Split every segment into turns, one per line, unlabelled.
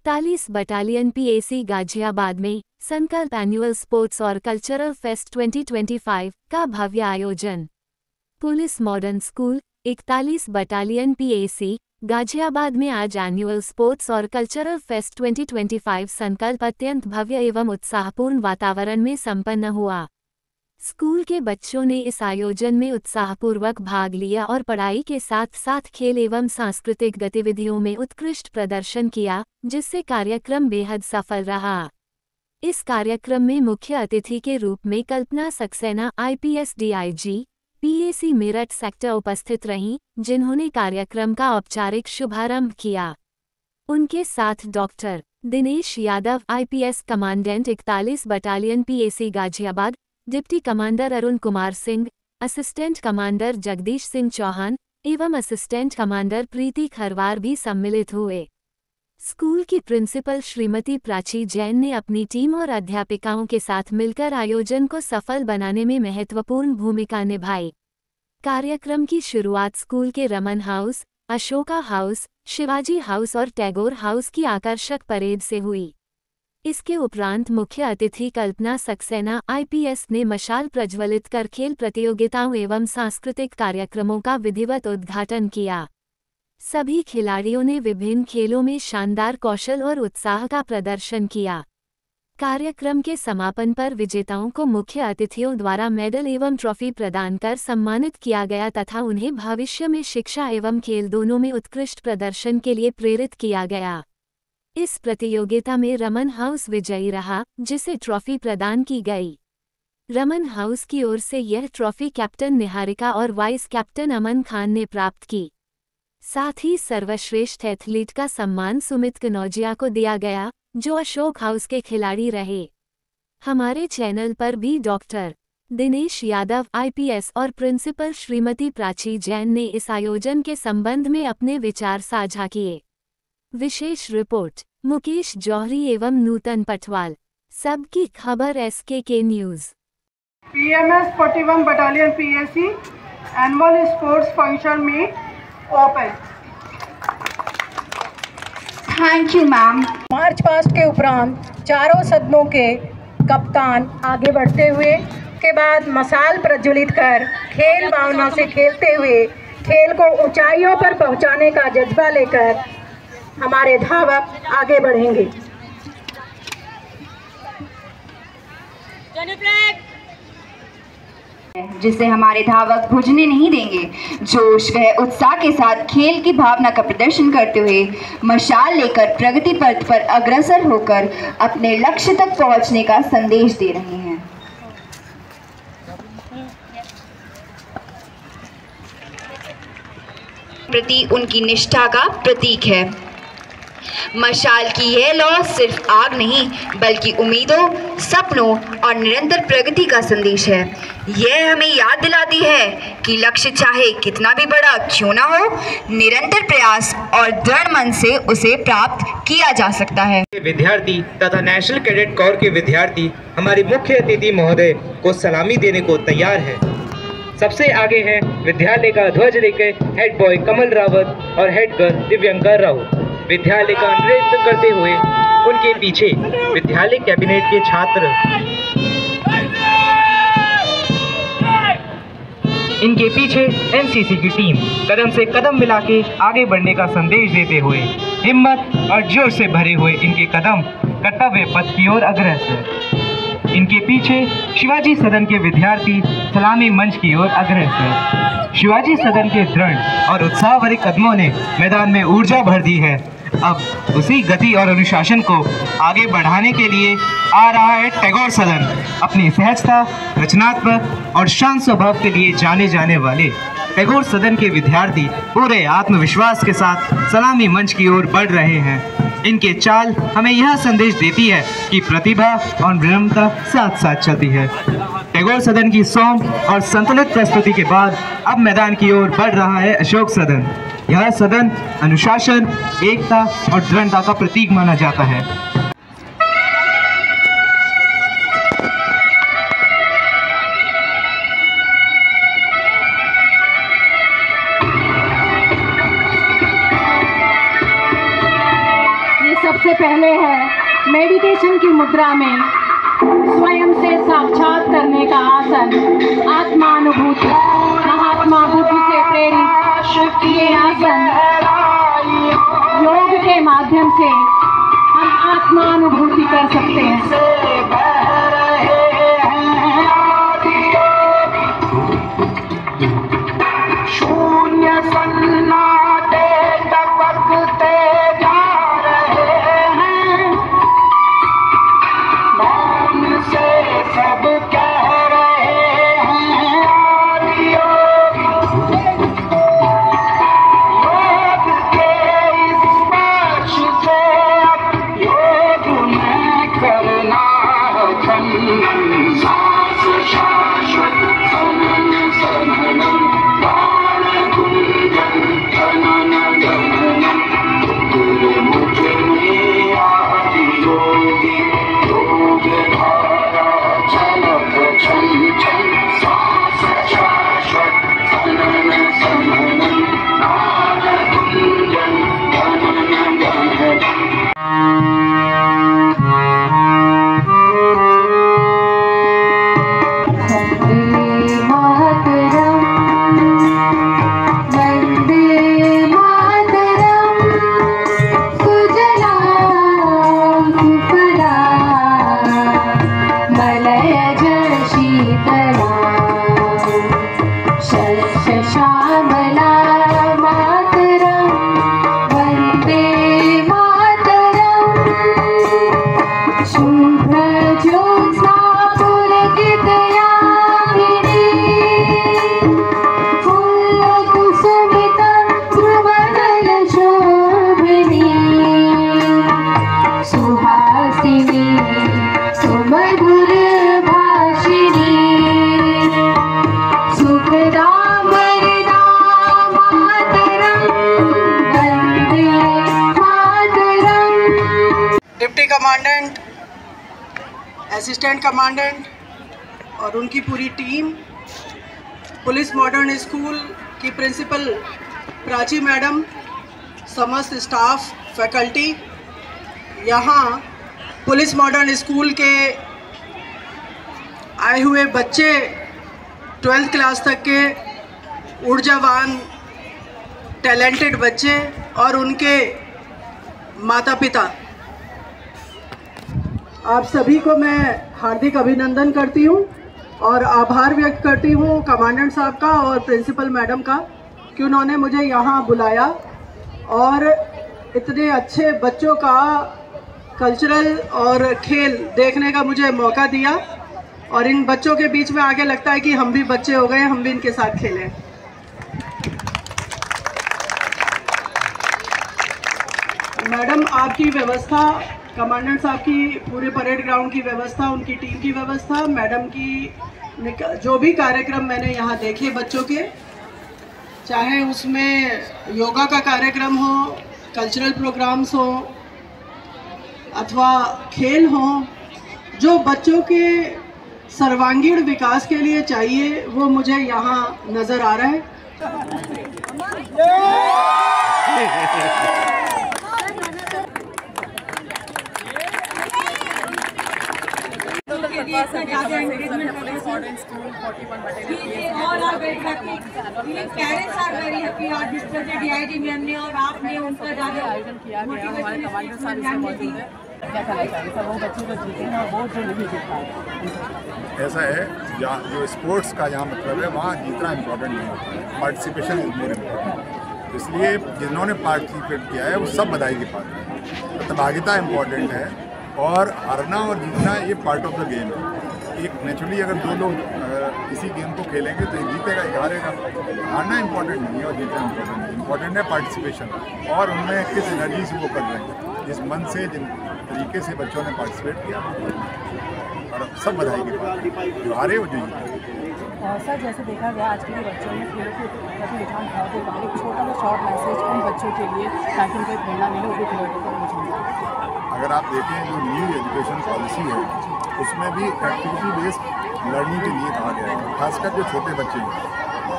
41 battalion PAC Ghaziabad में संकल्प annual sports और कल्चरल फेस्ट 2025 का भव्य आयोजन। Police modern school 41 battalion PAC Ghaziabad में आज एनुअल स्पोर्ट्स और कल्चरल फेस्ट 2025 संकल्प अत्यंत भव्य एवं उत्साहपूर्ण वातावरण में संपन्न हुआ। स्कूल के बच्चों ने इस आयोजन में उत्साहपूर्वक भाग लिया और पढ़ाई के साथ साथ खेल एवं सांस्कृतिक गतिविधियों में उत्कृष्ट प्रदर्शन किया, जिससे कार्यक्रम बेहद सफल रहा। इस कार्यक्रम में मुख्य अतिथि के रूप में Kalpana Saxena IPS DIG PAC Meerut sector उपस्थित रहीं, जिन्होंने कार्यक्रम का औपचारिक शुभारंभ किया। उनके साथ doctor Dinesh Yadav IPS commandant 41 battalion PAC Ghaziabad, deputy commander Arun Kumar Singh, assistant commander Jagdish Singh Chauhan एवं असिस्टेंट कमांडर प्रीति खरवार भी सम्मिलित हुए। स्कूल की प्रिंसिपल श्रीमती प्राची जैन ने अपनी टीम और अध्यापिकाओं के साथ मिलकर आयोजन को सफल बनाने में महत्वपूर्ण भूमिका निभाई। कार्यक्रम की शुरुआत स्कूल के Raman house, Ashoka house, Shivaji house और टैगोर हाउस की आकर्षक परेड से हुई। इसके उपरांत मुख्य अतिथि कल्पना सक्सेना आईपीएस ने मशाल प्रज्वलित कर खेल प्रतियोगिताओं एवं सांस्कृतिक कार्यक्रमों का विधिवत उद्घाटन किया। सभी खिलाड़ियों ने विभिन्न खेलों में शानदार कौशल और उत्साह का प्रदर्शन किया। कार्यक्रम के समापन पर विजेताओं को मुख्य अतिथियों द्वारा मेडल एवं ट्रॉफी प्रदान कर सम्मानित किया गया तथा उन्हें भविष्य में शिक्षा एवं खेल दोनों में उत्कृष्ट प्रदर्शन के लिए प्रेरित किया गया। इस प्रतियोगिता में रमन हाउस विजयी रहा, जिसे ट्रॉफी प्रदान की गई। रमन हाउस की ओर से यह ट्रॉफी कैप्टन निहारिका और वाइस कैप्टन अमन खान ने प्राप्त की। साथ ही सर्वश्रेष्ठ एथलीट का सम्मान सुमित कनौजिया को दिया गया, जो अशोक हाउस के खिलाड़ी रहे। हमारे चैनल पर भी डॉक्टर दिनेश यादव आईपीएस और प्रिंसिपल श्रीमती प्राची जैन ने इस आयोजन के संबंध में अपने विचार साझा किए। विशेष रिपोर्ट मुकेश जौहरी एवं नूतन पटवाल। सबकी खबर SK news.
PMS 41 battalion PSC annual sports function में open.
Thank you ma'am.
March past के उपरांत चारों सदनों के कप्तान आगे बढ़ते हुए के बाद मशाल प्रज्वलित कर खेल भावना से खेलते हुए खेल को ऊंचाइयों पर पहुंचाने का जज्बा लेकर हमारे धावक आगे बढ़ेंगे।
जिसे हमारे धावक भुजने नहीं देंगे। जोश व उत्साह के साथ खेल की भावना का प्रदर्शन करते हुए मशाल लेकर प्रगति पथ पर अग्रसर होकर अपने लक्ष्य तक पहुंचने का संदेश दे रहे हैं। प्रति उनकी निष्ठा का प्रतीक है। मशाल की यह लौ सिर्फ आग नहीं, बल्कि उम्मीदों, सपनों और निरंतर प्रगति का संदेश है। यह हमें याद दिलाती है कि लक्ष्य चाहे कितना भी बड़ा क्यों ना हो, निरंतर प्रयास और दृढ़ मन से उसे प्राप्त किया जा सकता है।
विद्यार्थी तथा नेशनल कैडेट कोर के विद्यार्थी हमारे मुख्य अतिथि महोदय को सलामी देने को तैयार है। सबसे आगे है विद्यालय का ध्वज लेकर हेड बॉय कमल रावत और हेड गर्ल दिव्यांका राउत। विद्यालय का नेतृत्व करते हुए उनके पीछे विद्यालय कैबिनेट के छात्र, इनके पीछे एनसीसी की टीम कदम से कदम मिला के आगे बढ़ने का संदेश देते हुए हिम्मत और जोश से भरे हुए इनके कदम कर्तव्य पथ की ओर अग्रसर। इनके पीछे शिवाजी सदन के विद्यार्थी सलामी मंच की ओर अग्रसर। शिवाजी सदन के दृढ़ और उत्साह भरे कदमों ने मैदान में ऊर्जा भर दी है। अब उसी गति और अनुशासन को आगे बढ़ाने के लिए आ रहा है टैगोर सदन। अपनी सहजता, रचनात्मक और शांत स्वभाव के लिए जाने जाने वाले टैगोर सदन के विद्यार्थी पूरे आत्मविश्वास के साथ सलामी मंच की ओर बढ़ रहे हैं। इनके चाल हमें यह संदेश देती है कि प्रतिभा और विनम्रता साथ साथ चलती है। टैगोर सदन की सौम्य और संतुलित प्रस्तुति के बाद अब मैदान की ओर बढ़ रहा है अशोक सदन। यह सदन अनुशासन, एकता और दृढ़ता का प्रतीक माना जाता है।
सबसे पहले है मेडिटेशन की मुद्रा में स्वयं से साक्षात करने का आसन आत्मानुभूति। महात्मा बुद्ध से प्रेरित ये आसन योग के माध्यम से हम आत्मानुभूति कर सकते हैं। शून्य सन्नाटे टपकते जा रहे हैं, मौन से सब कह रहे हैं योग के इस स्पर्श से अब योग में करना है खंडन। सांस शाश्वत सनन सनन
डिप्टी कमांडेंट, असिस्टेंट कमांडेंट और उनकी पूरी टीम, पुलिस मॉडर्न स्कूल की प्रिंसिपल प्राची मैडम, समस्त स्टाफ, फैकल्टी, यहाँ पुलिस मॉडर्न स्कूल के आए हुए बच्चे, 12th क्लास तक के ऊर्जावान टैलेंटेड बच्चे और उनके माता पिता, आप सभी को मैं हार्दिक अभिनंदन करती हूँ और आभार व्यक्त करती हूँ कमांडेंट साहब का और प्रिंसिपल मैडम का कि उन्होंने मुझे यहाँ बुलाया और इतने अच्छे बच्चों का कल्चरल और खेल देखने का मुझे मौका दिया और इन बच्चों के बीच में आगे लगता है कि हम भी बच्चे हो गए, हम भी इनके साथ खेलें। मैडम, आपकी व्यवस्था, कमांडेंट साहब की पूरे परेड ग्राउंड की व्यवस्था, उनकी टीम की व्यवस्था, मैडम की जो भी कार्यक्रम मैंने यहाँ देखे बच्चों के, चाहे उसमें योगा का कार्यक्रम हो, कल्चरल प्रोग्राम्स हो अथवा खेल हो, जो बच्चों के सर्वांगीण विकास के लिए चाहिए वो मुझे यहाँ नज़र आ रहा है।
Parents are very happy और जिस तरह से DIG मैम ने और आपने उनका ज़्यादा
आयोजन किया गया है। हमारे कमांडर साहब इसमें मौजूद है। क्या कहना चाहिए सर, वो बच्चे जो जीते हैं और वो जो नहीं जीत पाए?
ऐसा है, जहाँ जो स्पोर्ट्स का यहाँ मतलब है वहाँ जीतना इम्पोर्टेंट नहीं होता है, पार्टिसिपेशन इज मोर इम्पोर्टेंट। इसलिए जिन्होंने पार्टिसिपेट किया है वो सब बधाई के पात्र हैं। प्रतिभागिता इम्पोर्टेंट है और हारना और जीतना ये पार्ट ऑफ द गेम है। एक नेचुरली अगर दो लोग किसी गेम को खेलेंगे तो एक जीतेगा, एक हारेगा। हारना इम्पोर्टेंट नहीं है और जीतना इम्पोर्टेंट नहीं, इम्पोर्टेंट है पार्टिसिपेशन और उनमें किस एनर्जी से वो कर रहे हैं, जिस मन से, जिन तरीके से बच्चों ने पार्टिसिपेट किया और सब बधाई के बाद जो हारे वो जो जीते।
सर, जैसे देखा गया आज के बच्चों में खेलों के प्रति रुझान बहुत होगा, एक छोटा सा शॉर्ट मैसेज उन बच्चों के लिए ताकि उनको प्रेरणा मिले, वो भी खेलों को
अगर आप देखें जो न्यू एजुकेशन पॉलिसी है उसमें भी एक्टिविटी बेस्ड लर्निंग के लिए कहा गया है। खासकर जो छोटे बच्चे हैं,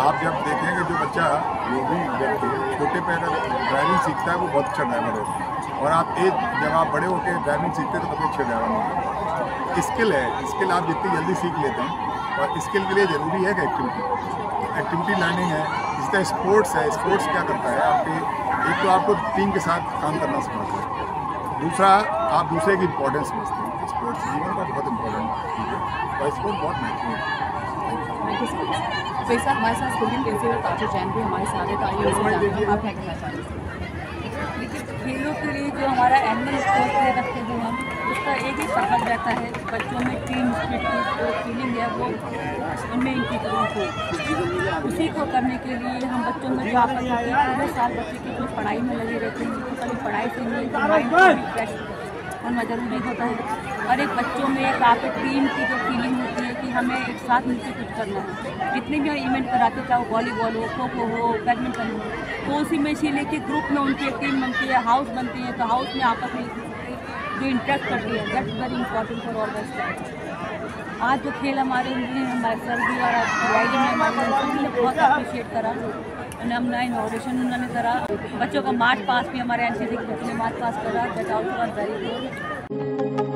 आप जब देखेंगे जो बच्चा जो भी व्यक्ति छोटे पे अगर ड्राइविंग सीखता है वो बहुत अच्छा ड्राइवर होता है। और आप जब आप बड़े होकर ड्राइविंग सीखते हैं तो कभी अच्छे ड्राइवर नहीं। स्किल है, स्किल आप जितनी जल्दी सीख लेते हैं, और स्किल के लिए ज़रूरी है कि एक्टिविटी लर्निंग है। जिस तरह स्पोर्ट्स है, स्पोर्ट्स क्या करता है आपके, एक तो आपको टीम के साथ काम करना सिखाता है, दूसरा आप दूसरे की इंपॉर्टेंस समझते हैं। स्पोर्ट्स जीवन का बहुत इंपॉर्टेंट चीज़ है और स्पोर्ट बहुत महत्वपूर्ण है।
तो इस हमारे साथ स्कूलिंग प्रिंसिपल ताजु जैन भी हमारे साथ है, तो आइए उससे जानते हैं आप क्या कहना चाहते हैं।
देखिए, खेलों के लिए जो हमारा एनुअल स्पोर्ट डे रखते हैं हम, उसका एक ही पर्पज रहता है बच्चों में टीम स्पिरिट की जो फीलिंग है वो उनमें इनकी ग्रोथ हो। उसी को करने के लिए हम बच्चों में जो आपस में पूरे साल बच्चे की कुछ पढ़ाई में लगे रहते हैं, तो कभी पढ़ाई से नहीं माइंड भी फ्रेश होना ज़रूरी होता है। और एक बच्चों में एक आपके टीम की जो फीलिंग होती है कि हमें एक साथ मिलकर कुछ करना है। जितने भी इवेंट कराते, चाहे वॉलीबॉल हो, खो खो हो, बैडमिंटन हो, तो उसी में इसीलिए कि ग्रुप में उनकी एक टीम बनती है, हाउस बनती है, तो हाउस में आपस में जो इंटरेक्ट करती है, that's very important for all the students. आज जो खेल हमारे हुए, हमारे सर भी और गाइड ने हमारे सभी ने बहुत अप्रिशिएट करा, नया इनोवेशन उन्होंने करा। बच्चों का मार्च पास भी हमारे एनसीसी के बच्चों ने मार्च पास करा, that also was very good.